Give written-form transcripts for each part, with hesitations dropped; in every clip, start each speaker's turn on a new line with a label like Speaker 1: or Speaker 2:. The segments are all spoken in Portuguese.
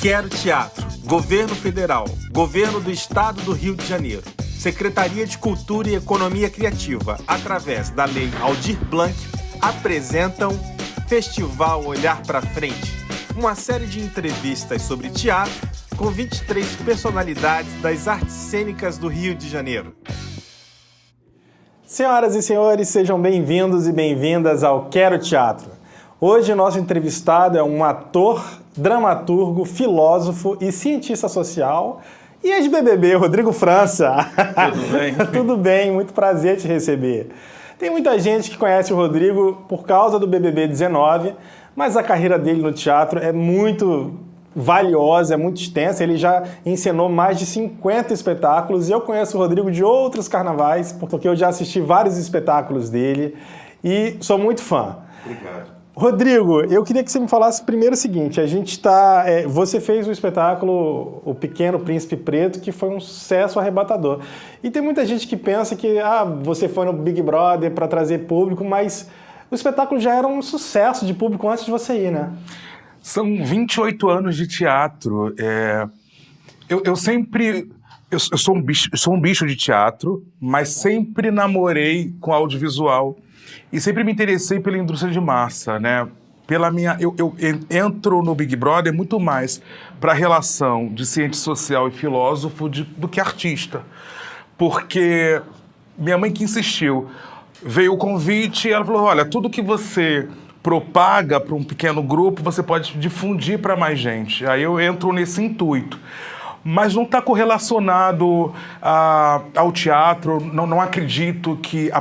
Speaker 1: Quero Teatro, Governo Federal, Governo do Estado do Rio de Janeiro, Secretaria de Cultura e Economia Criativa, através da Lei Aldir Blanc, apresentam Festival Olhar pra Frente, uma série de entrevistas sobre teatro com 23 personalidades das artes cênicas do Rio de Janeiro.
Speaker 2: Senhoras e senhores, sejam bem-vindos e bem-vindas ao Quero Teatro. Hoje o nosso entrevistado é um ator, dramaturgo, filósofo e cientista social e ex-BBB, Rodrigo França.
Speaker 1: Tudo bem?
Speaker 2: Tudo bem, muito prazer te receber. Tem muita gente que conhece o Rodrigo por causa do BBB 19, mas a carreira dele no teatro é muito valiosa, é muito extensa. Ele já encenou mais de 50 espetáculos e eu conheço o Rodrigo de outros carnavais, porque eu já assisti vários espetáculos dele e sou muito fã.
Speaker 1: Obrigado.
Speaker 2: Rodrigo, eu queria que você me falasse primeiro o seguinte, você fez o espetáculo O Pequeno Príncipe Preto, que foi um sucesso arrebatador. E tem muita gente que pensa que você foi no Big Brother para trazer público, mas o espetáculo já era um sucesso de público antes de você ir, né?
Speaker 3: São 28 anos de teatro. Eu sou um bicho de teatro, mas sempre namorei com audiovisual. E sempre me interessei pela indústria de massa, né? Eu entro no Big Brother muito mais para a relação de cientista social e filósofo do que artista. Porque minha mãe que insistiu, veio o convite e ela falou, olha, tudo que você propaga para um pequeno grupo, você pode difundir para mais gente. Aí eu entro nesse intuito. Mas não está correlacionado ao teatro, não acredito que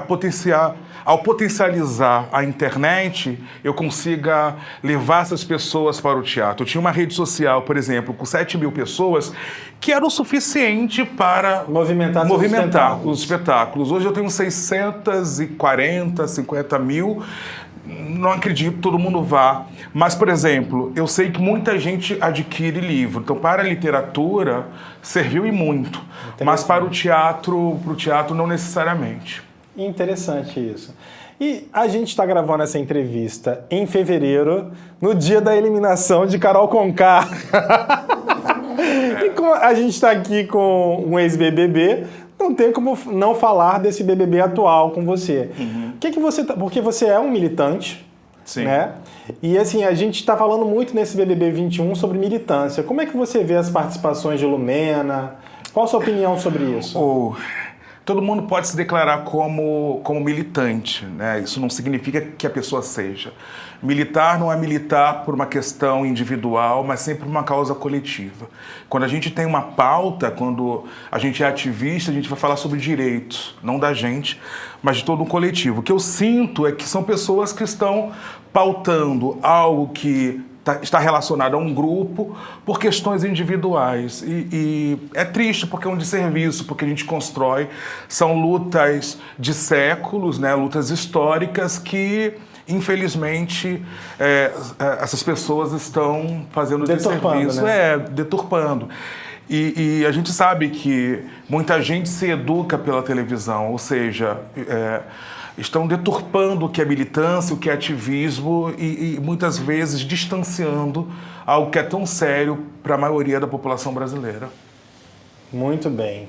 Speaker 3: ao potencializar a internet, eu consiga levar essas pessoas para o teatro. Eu tinha uma rede social, por exemplo, com 7 mil pessoas, que era o suficiente para movimentar os espetáculos. Hoje eu tenho 640, 50 mil. Não acredito que todo mundo vá. Mas, por exemplo, eu sei que muita gente adquire livro. Então, para a literatura, serviu e muito. Mas para o teatro não necessariamente. Interessante isso. E a gente está gravando essa entrevista em fevereiro, no dia da eliminação de Carol Conká. E como a gente está aqui com um ex-BBB, não tem como não falar desse BBB atual com você. Uhum. Porque você é um militante, sim, né? E assim, a gente está falando muito nesse BBB 21 sobre militância. Como é que você vê as participações de Lumena? Qual a sua opinião sobre isso? Todo mundo pode se declarar como militante, né? Isso não significa que a pessoa seja. Militar não é militar por uma questão individual, mas sempre por uma causa coletiva. Quando a gente tem uma pauta, quando a gente é ativista, a gente vai falar sobre direitos, não da gente, mas de todo um coletivo. O que eu sinto é que são pessoas que estão pautando algo que está relacionado a um grupo por questões individuais. E é triste porque é um desserviço, porque a gente constrói, são lutas de séculos, né, lutas históricas que, infelizmente, essas pessoas estão fazendo desserviço, né? Deturpando. E a gente sabe que muita gente se educa pela televisão, ou seja, estão deturpando o que é militância, o que é ativismo e muitas vezes distanciando algo que é tão sério para a maioria da população brasileira. Muito bem.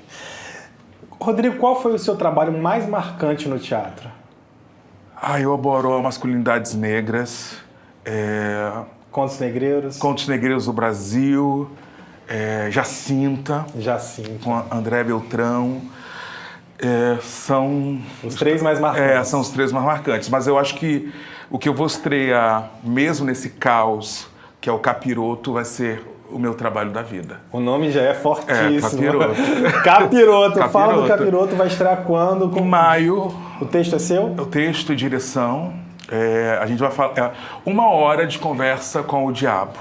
Speaker 3: Rodrigo, qual foi o seu trabalho mais marcante no teatro? Eu aboro masculinidades negras. Contos Negreiros. Contos Negreiros do Brasil. Jacinta. Com André Beltrão. São os três mais marcantes. São os três mais marcantes. Mas eu acho que o que eu vou estrear, mesmo nesse caos, que é o Capiroto, vai ser o meu trabalho da vida. O nome já é fortíssimo. Capiroto. Fala do Capiroto, vai estrear quando? Em maio. O texto é seu? O texto e direção. A gente vai falar 1 hora de conversa com o diabo.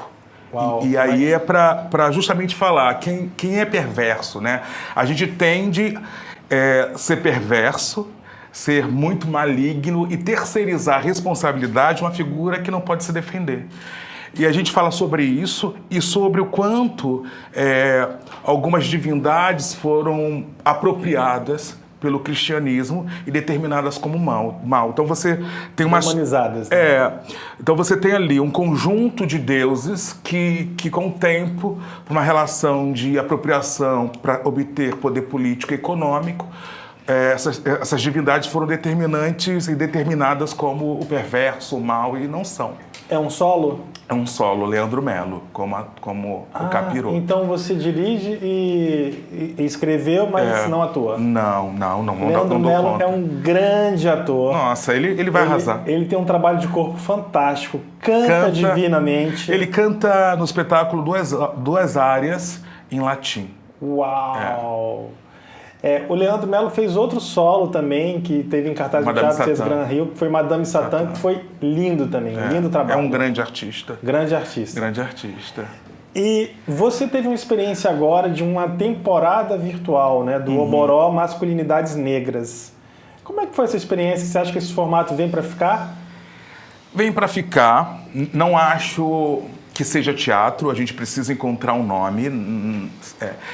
Speaker 3: Uau, e aí é para justamente falar quem é perverso, né? A gente tende ser perverso, ser muito maligno e terceirizar a responsabilidade de uma figura que não pode se defender. E a gente fala sobre isso e sobre o quanto algumas divindades foram apropriadas pelo cristianismo e determinadas como mal. Então você tem umas...
Speaker 2: Humanizadas. Né?
Speaker 3: Então você tem ali um conjunto de deuses que com o tempo, por uma relação de apropriação para obter poder político e econômico, essas divindades foram determinantes e determinadas como o perverso, o mal, e não são.
Speaker 2: É um solo?
Speaker 3: É um solo, Leandro Melo, como o capiroto.
Speaker 2: Então você dirige e escreveu, mas não atua?
Speaker 3: Não
Speaker 2: Leandro Melo é um grande ator.
Speaker 3: Nossa, ele vai arrasar.
Speaker 2: Ele tem um trabalho de corpo fantástico, canta divinamente.
Speaker 3: Ele canta no espetáculo duas áreas em latim.
Speaker 2: Uau! O Leandro Melo fez outro solo também, que teve em cartaz do Teatro César Gran Rio, que foi Madame Satã, que foi lindo também, lindo trabalho.
Speaker 3: É um grande artista.
Speaker 2: Grande artista.
Speaker 3: Grande artista.
Speaker 2: E você teve uma experiência agora de uma temporada virtual, né, do Oboró Masculinidades Negras. Como é que foi essa experiência? Você acha que esse formato vem para ficar?
Speaker 3: Vem para ficar. Não acho que seja teatro, a gente precisa encontrar um nome.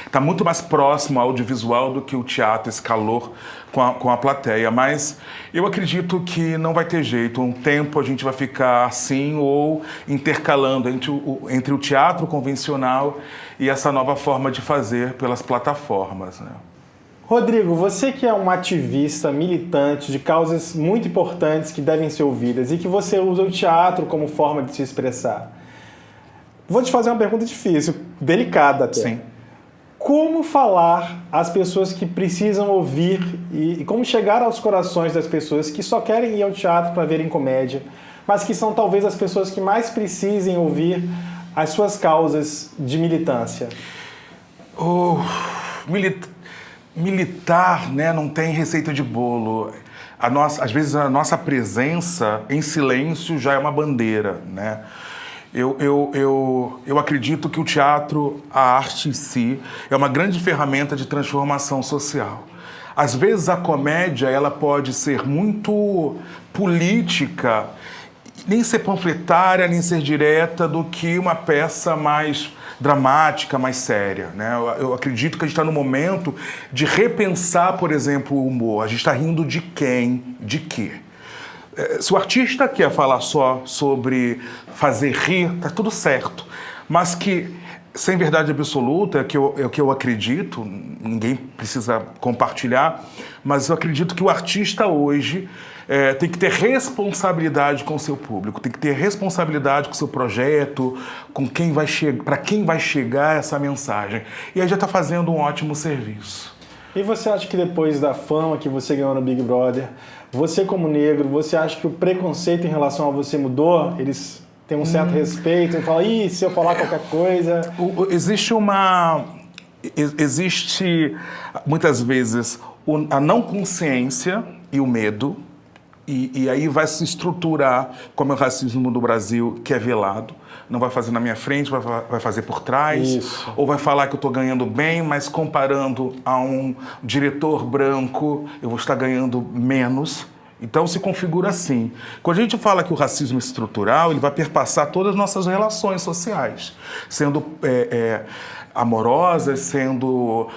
Speaker 3: Está muito mais próximo ao audiovisual do que o teatro, esse calor com a plateia. Mas eu acredito que não vai ter jeito. Um tempo a gente vai ficar assim ou intercalando entre o teatro convencional e essa nova forma de fazer pelas plataformas, né?
Speaker 2: Rodrigo, você que é um ativista, militante de causas muito importantes que devem ser ouvidas e que você usa o teatro como forma de se expressar, vou te fazer uma pergunta difícil, delicada até.
Speaker 3: Sim.
Speaker 2: Como falar às pessoas que precisam ouvir e como chegar aos corações das pessoas que só querem ir ao teatro para verem comédia, mas que são talvez as pessoas que mais precisem ouvir as suas causas de militância?
Speaker 3: Militar, né, não tem receita de bolo. Às vezes a nossa presença em silêncio já é uma bandeira, né? Eu acredito que o teatro, a arte em si, é uma grande ferramenta de transformação social. Às vezes a comédia ela pode ser muito política, nem ser panfletária, nem ser direta, do que uma peça mais dramática, mais séria, né? Eu acredito que a gente está no momento de repensar, por exemplo, o humor. A gente está rindo de quem, de quê? Se o artista quer falar só sobre fazer rir, tá tudo certo. Mas que, sem verdade absoluta, é o que eu acredito, ninguém precisa compartilhar, mas eu acredito que o artista hoje tem que ter responsabilidade com o seu público, tem que ter responsabilidade com o seu projeto, para quem vai chegar essa mensagem. E aí já está fazendo um ótimo serviço.
Speaker 2: E você acha que depois da fama que você ganhou no Big Brother, você como negro, você acha que o preconceito em relação a você mudou? Eles têm um certo respeito e falam, se eu falar qualquer coisa...
Speaker 3: Existe muitas vezes a não consciência e o medo, e aí vai se estruturar como é o racismo do Brasil, que é velado. Não vai fazer na minha frente, vai fazer por trás.
Speaker 2: Isso.
Speaker 3: Ou vai falar que eu estou ganhando bem, mas comparando a um diretor branco, eu vou estar ganhando menos. Então se configura assim. Quando a gente fala que o racismo é estrutural, ele vai perpassar todas as nossas relações sociais, sendo amorosas, sendo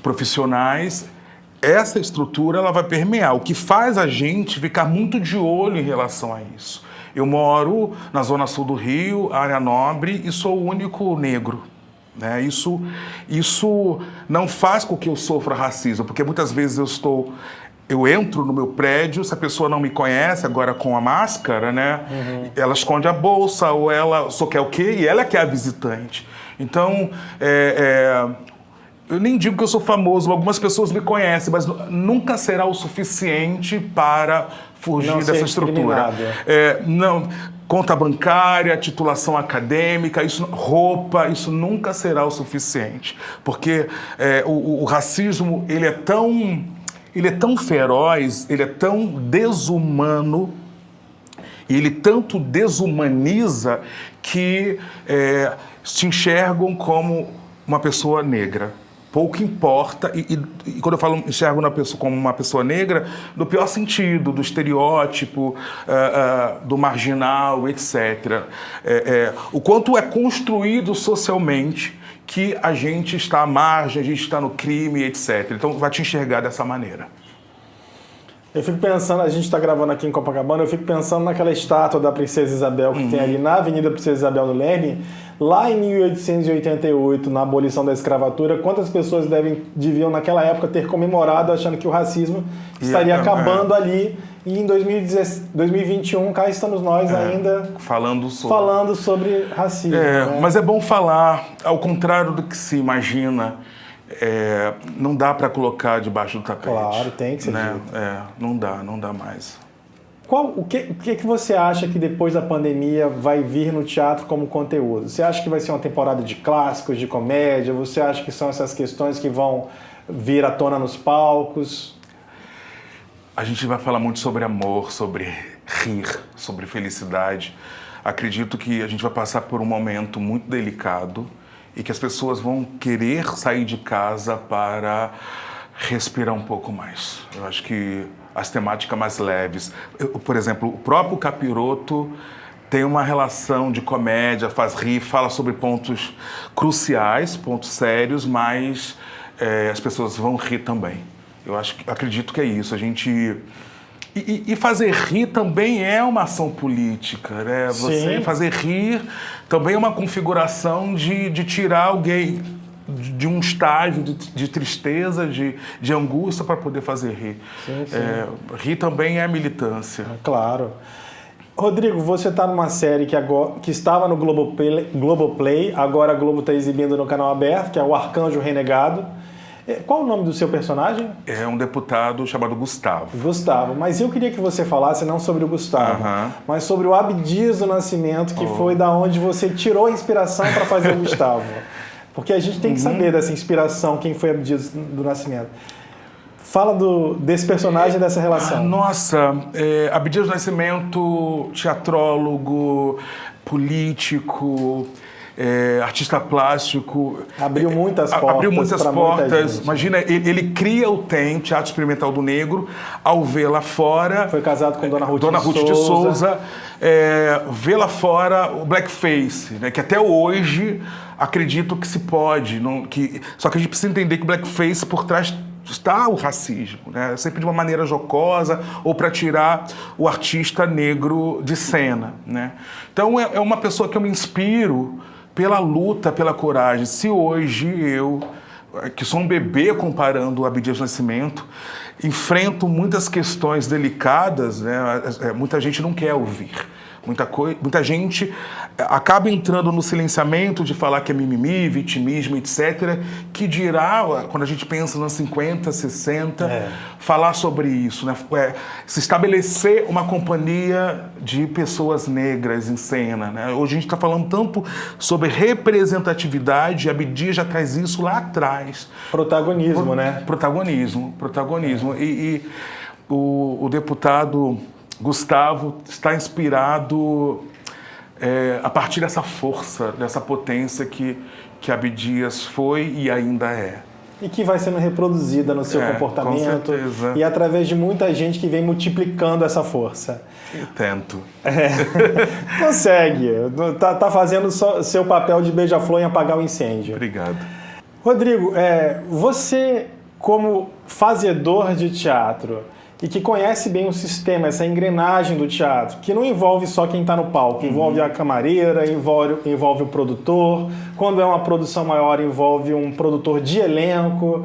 Speaker 3: profissionais. Essa estrutura ela vai permear, o que faz a gente ficar muito de olho em relação a isso. Eu moro na zona sul do Rio, área nobre, e sou o único negro, né? Isso não faz com que eu sofra racismo, porque muitas vezes eu entro no meu prédio, se a pessoa não me conhece, agora com a máscara, né? Ela esconde a bolsa, ou ela só quer o quê? E ela é que é a visitante. Então, eu nem digo que eu sou famoso, algumas pessoas me conhecem, mas nunca será o suficiente para fugir dessa estrutura. Não, conta bancária, titulação acadêmica, roupa, isso nunca será o suficiente. Porque o racismo, ele é tão feroz, ele é tão desumano, e ele tanto desumaniza que te enxergam como uma pessoa negra. Pouco importa, e quando eu falo enxergo uma pessoa como uma pessoa negra, no pior sentido, do estereótipo, do marginal, etc. O quanto é construído socialmente que a gente está à margem, a gente está no crime, etc. Então, vai te enxergar dessa maneira.
Speaker 2: Eu fico pensando, a gente está gravando aqui em Copacabana, eu fico pensando naquela estátua da Princesa Isabel que tem ali na Avenida Princesa Isabel no Leme, lá em 1888, na abolição da escravatura, quantas pessoas deviam naquela época ter comemorado achando que o racismo estaria acabando ali, e em 2021 cá estamos nós ainda
Speaker 3: falando
Speaker 2: sobre racismo. Né?
Speaker 3: Mas é bom falar, ao contrário do que se imagina, não dá para colocar debaixo do tapete.
Speaker 2: Claro, tem que ser dito.
Speaker 3: Não dá mais.
Speaker 2: O que você acha que depois da pandemia vai vir no teatro como conteúdo? Você acha que vai ser uma temporada de clássicos, de comédia? Você acha que são essas questões que vão vir à tona nos palcos?
Speaker 3: A gente vai falar muito sobre amor, sobre rir, sobre felicidade. Acredito que a gente vai passar por um momento muito delicado e que as pessoas vão querer sair de casa para respirar um pouco mais. Eu acho que as temáticas mais leves... Por exemplo, o próprio Capiroto tem uma relação de comédia, faz rir, fala sobre pontos cruciais, pontos sérios, mas as pessoas vão rir também. Acredito que é isso. A gente... E fazer rir também é uma ação política, né? Você fazer rir também é uma configuração de tirar alguém de um estágio de tristeza, de angústia para poder fazer rir. Rir também é militância.
Speaker 2: Claro. Rodrigo, você está numa série que estava no Globoplay, agora a Globo está exibindo no canal aberto, que é o Arcanjo Renegado. Qual o nome do seu personagem?
Speaker 3: É um deputado chamado Gustavo.
Speaker 2: Gustavo. Mas eu queria que você falasse não sobre o Gustavo, mas sobre o Abdias do Nascimento, que foi da onde você tirou a inspiração para fazer o Gustavo. Porque a gente tem que saber dessa inspiração, quem foi Abdias do Nascimento. Fala desse personagem, dessa relação.
Speaker 3: Abdias do Nascimento, teatrólogo, político... artista plástico.
Speaker 2: Abriu muitas portas.
Speaker 3: Imagina, ele cria o TEM, Teatro Experimental do Negro, ao ver lá fora...
Speaker 2: Foi casado com Dona Ruth
Speaker 3: de Souza. Vê lá fora o blackface, né, que até hoje acredito que se pode. Só que a gente precisa entender que o blackface por trás está o racismo, né? Sempre de uma maneira jocosa ou para tirar o artista negro de cena, né? Então é uma pessoa que eu me inspiro pela luta, pela coragem. Se hoje eu, que sou um bebê comparando o Abdias do Nascimento, enfrento muitas questões delicadas, né? Muita gente não quer ouvir. Muita gente acaba entrando no silenciamento de falar que é mimimi, vitimismo, etc., que dirá, quando a gente pensa nos 50, 60, falar sobre isso, né? Se estabelecer uma companhia de pessoas negras em cena, né? Hoje a gente está falando tanto sobre representatividade, e Abdias já traz isso lá atrás.
Speaker 2: Protagonismo, né?
Speaker 3: Protagonismo. E o deputado Gustavo está inspirado a partir dessa força, dessa potência que Abdias foi e ainda é.
Speaker 2: E que vai sendo reproduzida no seu comportamento.
Speaker 3: Com certeza.
Speaker 2: E através de muita gente que vem multiplicando essa força.
Speaker 3: Eu tento.
Speaker 2: Consegue. Tá fazendo seu papel de beija-flor em apagar o incêndio.
Speaker 3: Obrigado.
Speaker 2: Rodrigo, você como fazedor de teatro e que conhece bem o sistema, essa engrenagem do teatro, que não envolve só quem está no palco, envolve a camareira, envolve o produtor, quando é uma produção maior envolve um produtor de elenco.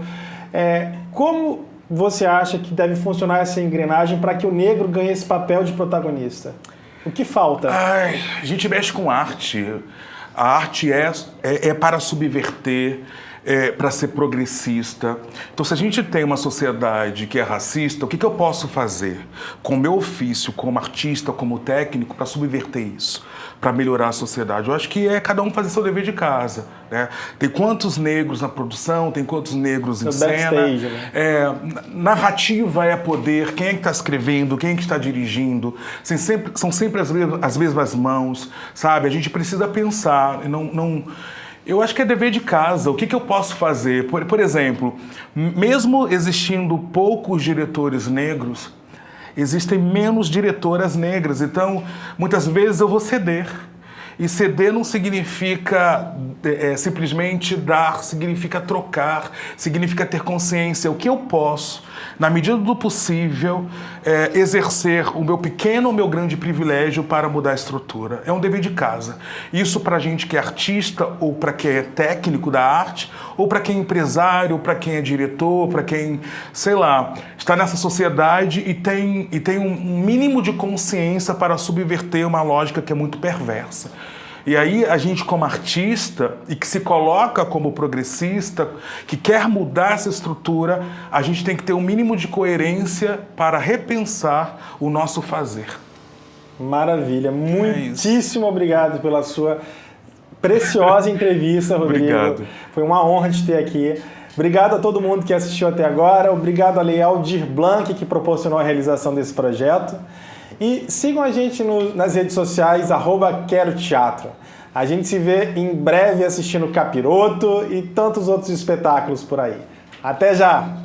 Speaker 2: Como você acha que deve funcionar essa engrenagem para que o negro ganhe esse papel de protagonista? O que falta?
Speaker 3: A gente mexe com arte. A arte é para subverter, para ser progressista. Então, se a gente tem uma sociedade que é racista, o que eu posso fazer com o meu ofício, como artista, como técnico, para subverter isso, para melhorar a sociedade? Eu acho que é cada um fazer seu dever de casa, né? Tem quantos negros na produção, tem quantos negros em cena.
Speaker 2: Backstage, né?
Speaker 3: Narrativa é poder, quem é que está escrevendo, quem é que está dirigindo, são sempre as mesmas mãos, sabe? A gente precisa pensar, eu acho que é dever de casa. O que eu posso fazer? Por exemplo, mesmo existindo poucos diretores negros, existem menos diretoras negras. Então, muitas vezes eu vou ceder. E ceder não significa simplesmente dar, significa trocar, significa ter consciência. O que eu posso, na medida do possível, exercer o meu pequeno ou meu grande privilégio para mudar a estrutura. É um dever de casa. Isso para gente que é artista, ou para quem é técnico da arte, ou para quem é empresário, para quem é diretor, para quem, sei lá, está nessa sociedade e tem um mínimo de consciência para subverter uma lógica que é muito perversa. E aí a gente, como artista e que se coloca como progressista, que quer mudar essa estrutura, a gente tem que ter um mínimo de coerência para repensar o nosso fazer.
Speaker 2: Maravilha. Muitíssimo obrigado pela sua preciosa entrevista, Rodrigo.
Speaker 3: Obrigado.
Speaker 2: Foi uma honra te ter aqui. Obrigado a todo mundo que assistiu até agora. Obrigado a Lei Aldir Blanc, que proporcionou a realização desse projeto. E sigam a gente nas redes sociais, @QueroTeatro. A gente se vê em breve assistindo Capiroto e tantos outros espetáculos por aí. Até já!